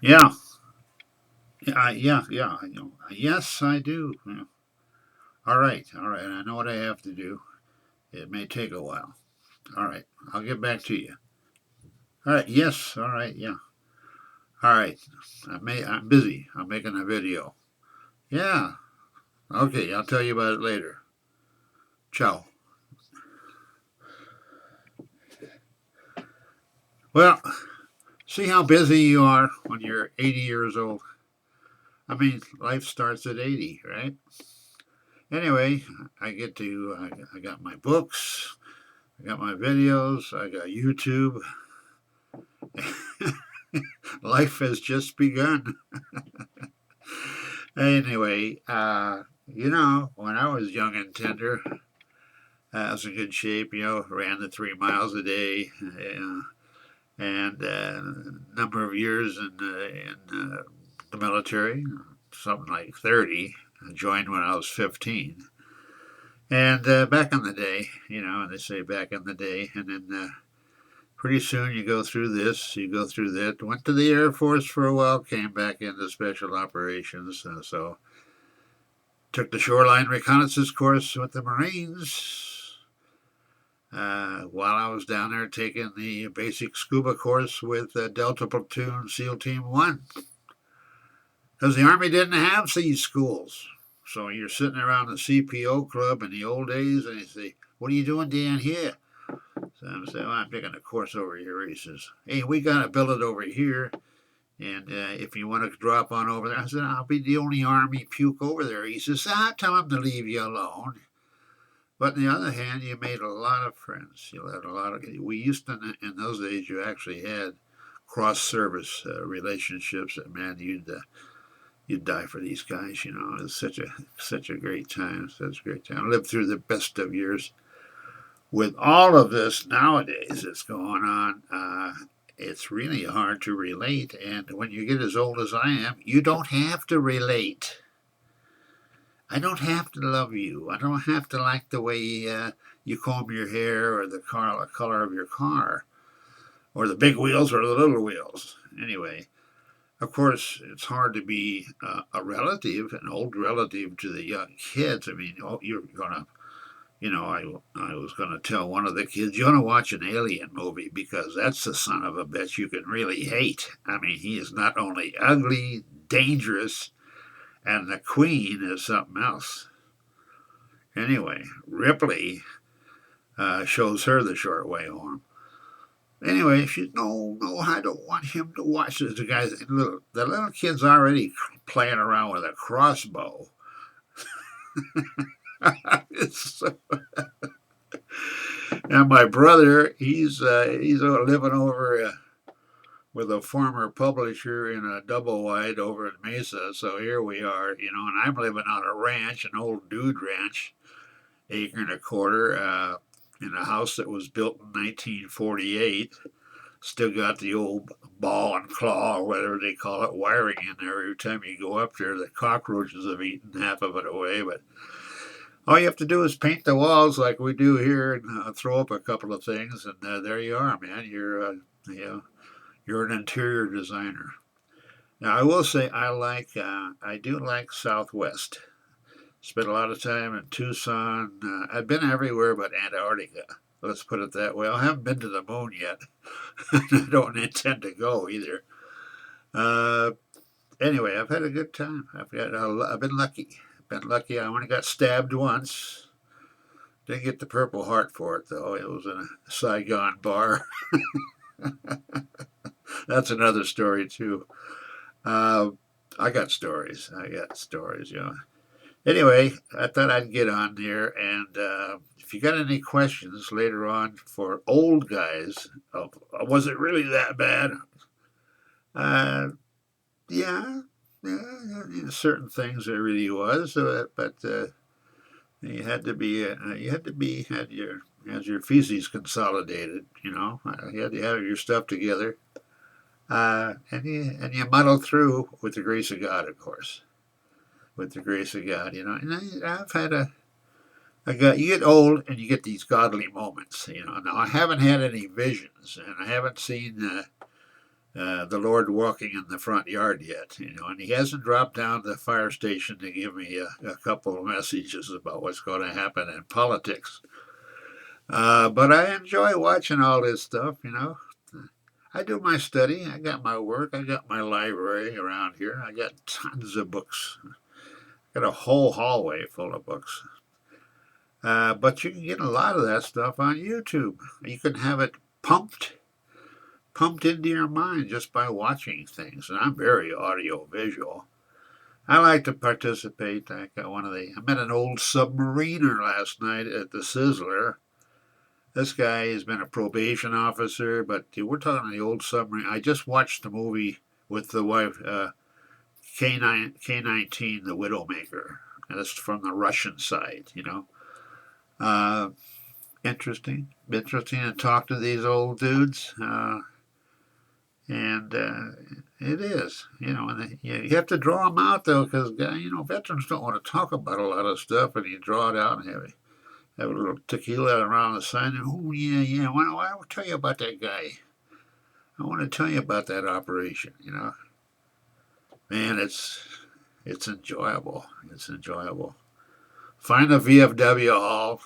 Yeah, yeah. Yes, I do. Yeah. All right. I know what I have to do. It may take a while. All right, I'll get back to you. All right. Yes. All right. Yeah. All right. I'm busy. I'm making a video. Yeah. Okay. I'll tell you about it later. Ciao. Well, see how busy you are when you're 80 years old. I mean, life starts at 80, right? Anyway, I got my books, I got my videos, I got YouTube. Life has just begun. Anyway, when I was young and tender, I was in good shape, ran the 3 miles a day, and a number of years in the military, something like 30. I joined when I was 15. And back in the day, they say back in the day, and then pretty soon you go through this, you go through that. Went to the Air Force for a while, came back into special operations. So took the shoreline reconnaissance course with the Marines. While I was down there taking the basic scuba course with Delta Platoon SEAL Team 1. Because the Army didn't have these schools. So you're sitting around the CPO club in the old days and you say, "What are you doing down here?" So I'm saying, "Well, I'm taking a course over here." He says, "Hey, we got a billet over here. And if you want to drop on over there," I said, "I'll be the only Army puke over there." He says, "Tell him to leave you alone." But on the other hand, you made a lot of friends. You had a lot of. We used to in those days. You actually had cross service relationships. That man, you'd die for these guys. It was such a great time. Such a great time. I lived through the best of years. With all of this nowadays that's going on, it's really hard to relate. And when you get as old as I am, you don't have to relate. I don't have to love you. I don't have to like the way you comb your hair or the color of your car or the big wheels or the little wheels. Anyway, of course, it's hard to be a relative, an old relative to the young kids. I mean, you're going to I was going to tell one of the kids, "You want to watch an alien movie because that's the son of a bitch you can really hate. I mean, he is not only ugly, dangerous, and the queen is something else." Anyway, Ripley shows her the short way home. Anyway, she no, no, I don't want him to watch this. The little kid's already playing around with a crossbow. So, and my brother, he's living over with a former publisher in a double wide over in Mesa. So here we are, and I'm living on a ranch, an old dude ranch, acre and a quarter, in a house that was built in 1948. Still got the old ball and claw, or whatever they call it, wiring in there. Every time you go up there, the cockroaches have eaten half of it away. But all you have to do is paint the walls like we do here, and throw up a couple of things, and there you are, man. You're an interior designer. Now, I will say I do like Southwest. Spent a lot of time in Tucson. I've been everywhere but Antarctica. Let's put it that way. I haven't been to the moon yet. I don't intend to go either. Uh, anyway, I've had a good time. I've been lucky. Been lucky. I only got stabbed once. Didn't get the Purple Heart for it though. It was in a Saigon bar. That's another story too. Uh, I got stories. I got stories. Anyway, I thought I'd get on there, and if you got any questions later on for old guys, was it really that bad? Uh, yeah, yeah, certain things it really was, but had your feces consolidated. You had to have your stuff together, and you muddle through with the grace of God, of course. With the grace of God, and I've had you get old and you get these godly moments. Now I haven't had any visions, and I haven't seen the Lord walking in the front yard yet, and he hasn't dropped down to the fire station to give me a couple of messages about what's going to happen in politics. But I enjoy watching all this stuff. I do my study. I got my work. I got my library around here. I got tons of books. I got a whole hallway full of books. But you can get a lot of that stuff on YouTube. You can have it pumped into your mind just by watching things. And I'm very audio visual. I like to participate. I met an old submariner last night at the Sizzler. This guy has been a probation officer, but we're talking the old submarine. I just watched the movie with the wife, K-19, The Widowmaker. And that's from the Russian side. Uh, interesting to talk to these old dudes. And it is, and you have to draw them out though, because veterans don't want to talk about a lot of stuff, and you draw it out and have a little tequila around the side. And, oh yeah, I will tell you about that guy. I want to tell you about that operation. Man, it's enjoyable. It's enjoyable. Find a VFW hall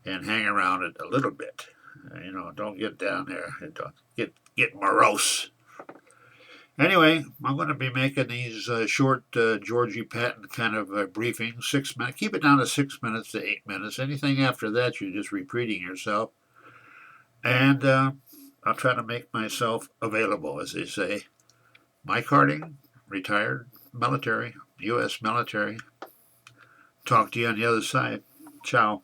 and hang around it a little bit. Don't get down there and don't get morose. Anyway, I'm going to be making these short Georgie Patton kind of briefings, 6 minutes. Keep it down to 6 minutes to 8 minutes. Anything after that, you're just repeating yourself. And I'll try to make myself available, as they say. Mike Harding, retired military, U.S. military. Talk to you on the other side. Ciao.